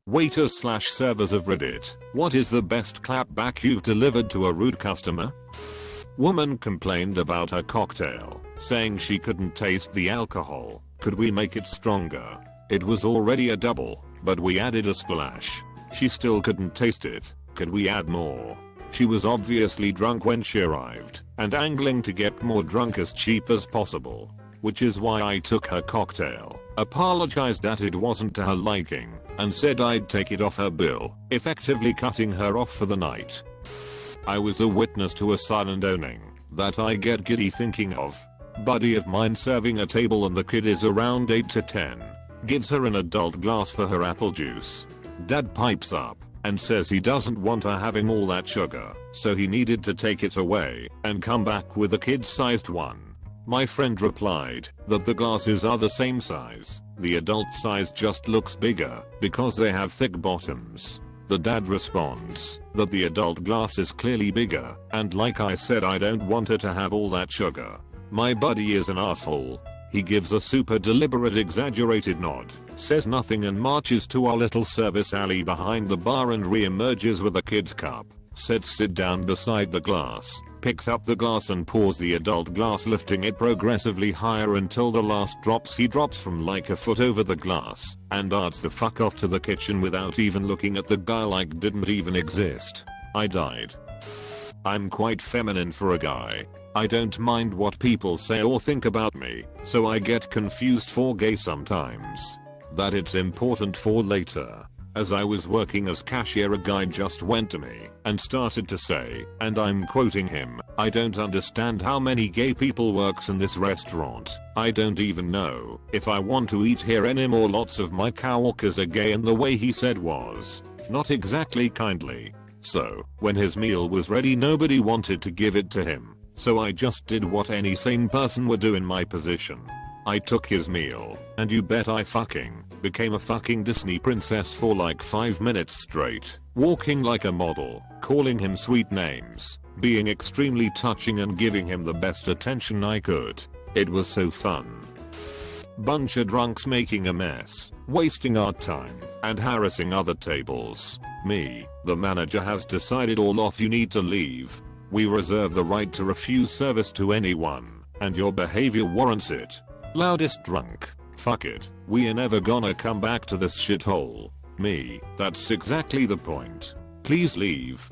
Waiters/servers of Reddit, what is the best clapback you've delivered to a rude customer? Woman complained about her cocktail, saying she couldn't taste the alcohol. Could we make it stronger? It was already a double, but we added a splash. She still couldn't taste it. Could we add more? She was obviously drunk when she arrived, and angling to get more drunk as cheap as possible. Which is why I took her cocktail, apologized that it wasn't to her liking, and said I'd take it off her bill, effectively cutting her off for the night. I was a witness to a silent owning that I get giddy thinking of. Buddy of mine serving a table and the kid is around 8 to 10. Gives her an adult glass for her apple juice. Dad pipes up and says he doesn't want her having all that sugar, so he needed to take it away and come back with a kid-sized one. My friend replied that the glasses are the same size, the adult size just looks bigger because they have thick bottoms. The dad responds that the adult glass is clearly bigger, and like I said, I don't want her to have all that sugar. My buddy is an asshole. He gives a super deliberate exaggerated nod, says nothing and marches to our little service alley behind the bar and re-emerges with a kid's cup. Said sit down beside the glass, picks up the glass and pours the adult glass, lifting it progressively higher until the last drops he drops from like a foot over the glass, and darts the fuck off to the kitchen without even looking at the guy like didn't even exist. I died. I'm quite feminine for a guy. I don't mind what people say or think about me, so I get confused for gay sometimes. That it's important for later. As I was working as cashier, a guy just went to me and started to say, and I'm quoting him, "I don't understand how many gay people works in this restaurant. I don't even know if I want to eat here anymore. Lots of my coworkers are gay." And the way he said was not exactly kindly. So, when his meal was ready, nobody wanted to give it to him. So I just did what any sane person would do in my position. I took his meal, and you bet I fucking became a fucking Disney princess for like 5 minutes straight, walking like a model, calling him sweet names, being extremely touching and giving him the best attention I could. It was so fun. Bunch of drunks making a mess, wasting our time, and harassing other tables. Me, the manager, has decided all off, you need to leave. We reserve the right to refuse service to anyone, and your behavior warrants it. Loudest drunk. Fuck it, we are never gonna come back to this shithole. Me, that's exactly the point. Please leave.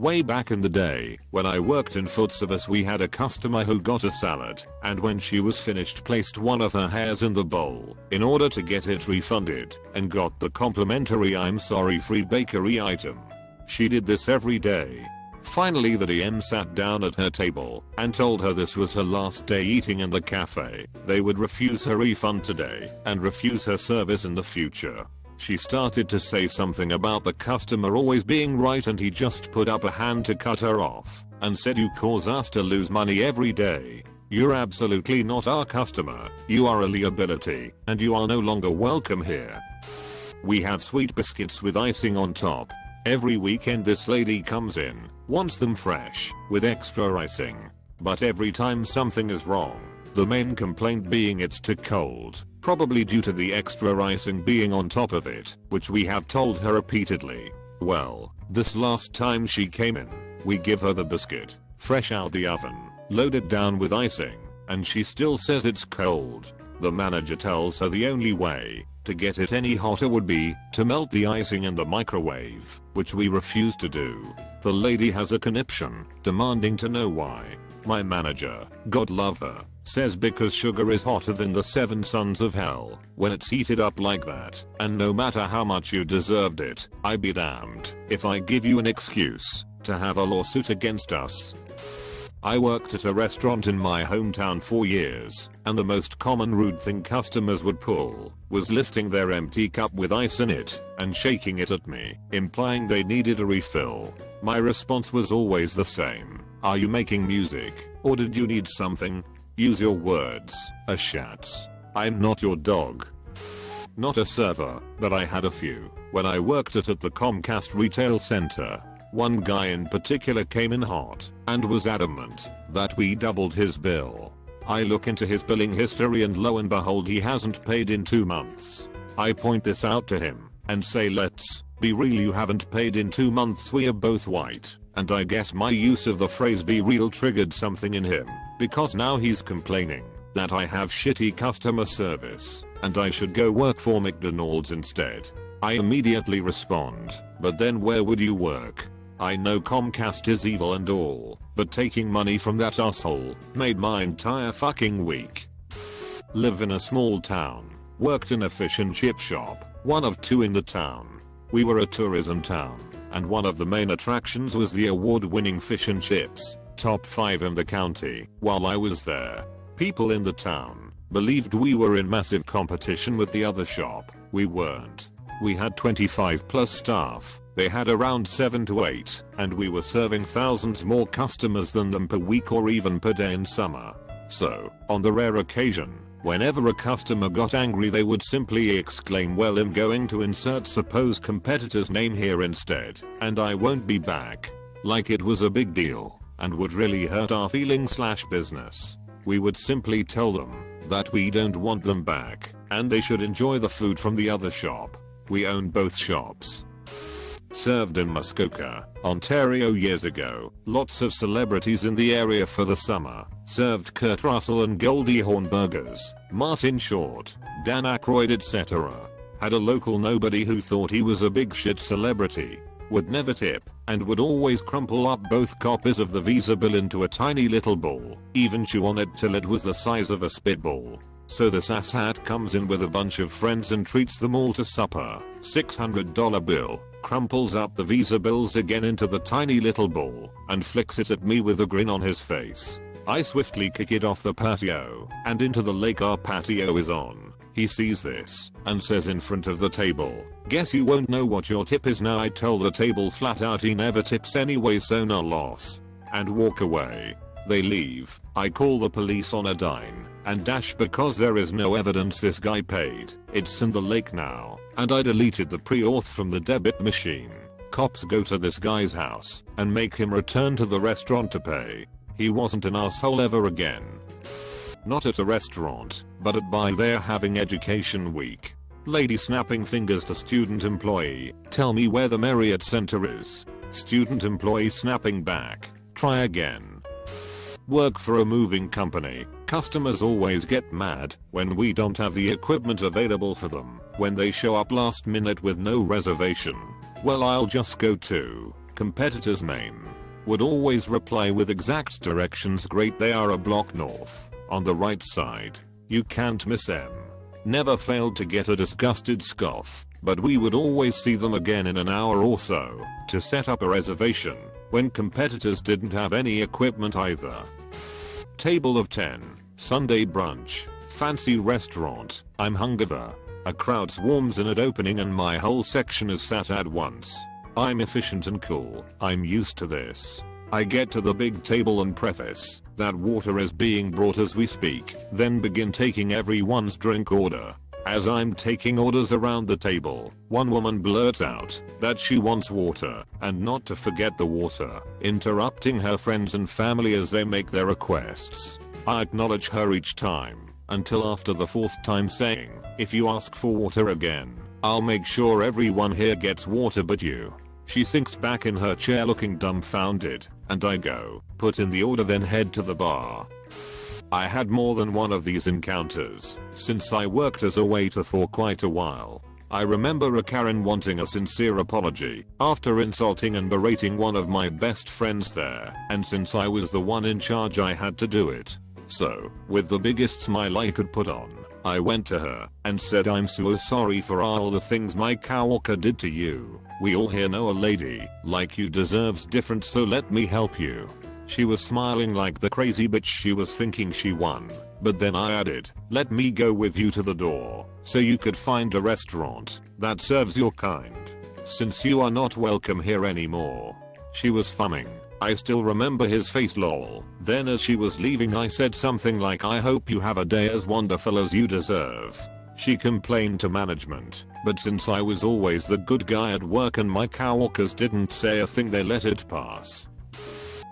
Way back in the day, when I worked in food service, we had a customer who got a salad, and when she was finished placed one of her hairs in the bowl in order to get it refunded, and got the complimentary "I'm sorry" free bakery item. She did this every day. Finally the DM sat down at her table and told her this was her last day eating in the cafe. They would refuse her refund today and refuse her service in the future. She started to say something about the customer always being right, and he just put up a hand to cut her off and said, "You cause us to lose money every day. You're absolutely not our customer. You are a liability, and you are no longer welcome here." We have sweet biscuits with icing on top. Every weekend this lady comes in, wants them fresh, with extra icing. But every time something is wrong, the main complaint being it's too cold, probably due to the extra icing being on top of it, which we have told her repeatedly. Well, this last time she came in, we give her the biscuit, fresh out the oven, loaded down with icing, and she still says it's cold. The manager tells her the only way to get it any hotter would be to melt the icing in the microwave, which we refuse to do. The lady has a conniption, demanding to know why. My manager, God love her, says because sugar is hotter than the 7 sons of hell when it's heated up like that, and no matter how much you deserved it, I be damned if I give you an excuse to have a lawsuit against us. I worked at a restaurant in my hometown for years, and the most common rude thing customers would pull was lifting their empty cup with ice in it and shaking it at me, implying they needed a refill. My response was always the same. Are you making music, or did you need something? Use your words, a shats. I'm not your dog. Not a server, but I had a few. When I worked at the Comcast retail center, one guy in particular came in hot and was adamant that we doubled his bill. I look into his billing history and lo and behold, he hasn't paid in 2 months. I point this out to him and say, let's be real, you haven't paid in 2 months, we are both white. And I guess my use of the phrase be real triggered something in him, because now he's complaining that I have shitty customer service and I should go work for McDonald's instead. I immediately respond, but then where would you work? I know Comcast is evil and all, but taking money from that asshole made my entire fucking week. Live in a small town. Worked in a fish and chip shop, one of 2 in the town. We were a tourism town, and one of the main attractions was the award-winning fish and chips, top 5 in the county. While I was there, people in the town believed we were in massive competition with the other shop. We weren't. We had 25 plus staff, they had around 7 to 8, and we were serving thousands more customers than them per week or even per day in summer. So, on the rare occasion, whenever a customer got angry, they would simply exclaim, well, I'm going to insert supposed competitor's name here instead, and I won't be back. Like it was a big deal, and would really hurt our feelings / business. We would simply tell them that we don't want them back, and they should enjoy the food from the other shop. We owned both shops. Served in Muskoka, Ontario years ago. Lots of celebrities in the area for the summer. Served Kurt Russell and Goldie Hawn burgers, Martin Short, Dan Aykroyd, etc. Had a local nobody who thought he was a big shit celebrity. Would never tip, and would always crumple up both copies of the Visa bill into a tiny little ball, even chew on it till it was the size of a spitball. So this asshat comes in with a bunch of friends and treats them all to supper. $600 bill, crumples up the Visa bills again into the tiny little ball, and flicks it at me with a grin on his face. I swiftly kick it off the patio, and into the lake our patio is on. He sees this, and says in front of the table, guess you won't know what your tip is now. I tell the table flat out he never tips anyway, so no loss. And walk away. They leave. I call the police on a dime and dash because there is no evidence this guy paid. It's in the lake now, and I deleted the pre-auth from the debit machine. Cops go to this guy's house and make him return to the restaurant to pay. He wasn't an asshole ever again. Not at a restaurant, but at by there having education week. Lady snapping fingers to student employee, tell me where the Marriott Center is. Student employee snapping back, try again. Work for a moving company. Customers always get mad when we don't have the equipment available for them, when they show up last minute with no reservation. Well, I'll just go to competitor's name. Would always reply with exact directions. Great, they are a block north, on the right side. You can't miss them. Never failed to get a disgusted scoff, but we would always see them again in an hour or so to set up a reservation when competitors didn't have any equipment either. Table of 10. Sunday brunch. Fancy restaurant. I'm hungover. A crowd swarms in at opening and my whole section is sat at once. I'm efficient and cool. I'm used to this. I get to the big table and preface that water is being brought as we speak, then begin taking everyone's drink order. As I'm taking orders around the table, one woman blurts out that she wants water, and not to forget the water, interrupting her friends and family as they make their requests. I acknowledge her each time, until after the 4th time saying, if you ask for water again, I'll make sure everyone here gets water but you. She sinks back in her chair looking dumbfounded, and I go, put in the order then head to the bar. I had more than one of these encounters, since I worked as a waiter for quite a while. I remember a Karen wanting a sincere apology after insulting and berating one of my best friends there, and since I was the one in charge I had to do it. So, with the biggest smile I could put on, I went to her and said, I'm so sorry for all the things my coworker did to you. We all here know a lady like you deserves different, so let me help you. She was smiling like the crazy bitch she was thinking she won, but then I added, let me go with you to the door, so you could find a restaurant that serves your kind, since you are not welcome here anymore. She was fumming. I still remember his face, lol. Then as she was leaving I said something like, I hope you have a day as wonderful as you deserve. She complained to management, but since I was always the good guy at work and my coworkers didn't say a thing, they let it pass.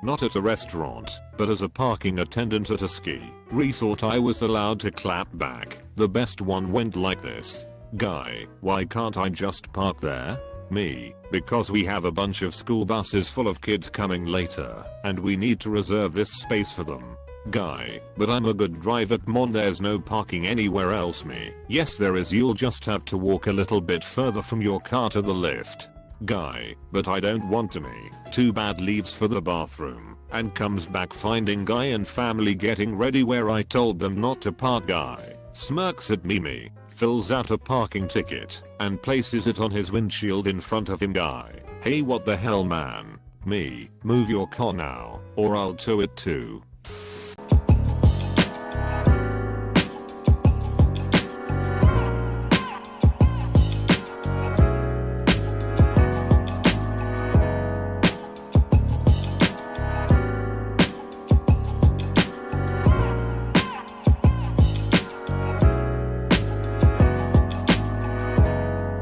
Not at a restaurant, but as a parking attendant at a ski resort I was allowed to clap back. The best one went like this. Guy, why can't I just park there? Me, because we have a bunch of school buses full of kids coming later, and we need to reserve this space for them. Guy, but I'm a good driver, come on, there's no parking anywhere else. Me, yes there is, you'll just have to walk a little bit further from your car to the lift. Guy, but I don't want to. Me, too bad, leaves for the bathroom, and comes back finding Guy and family getting ready where I told them not to park. Guy, smirks at me, fills out a parking ticket, and places it on his windshield in front of him. Guy, hey what the hell man? Me, move your car now, or I'll tow it too.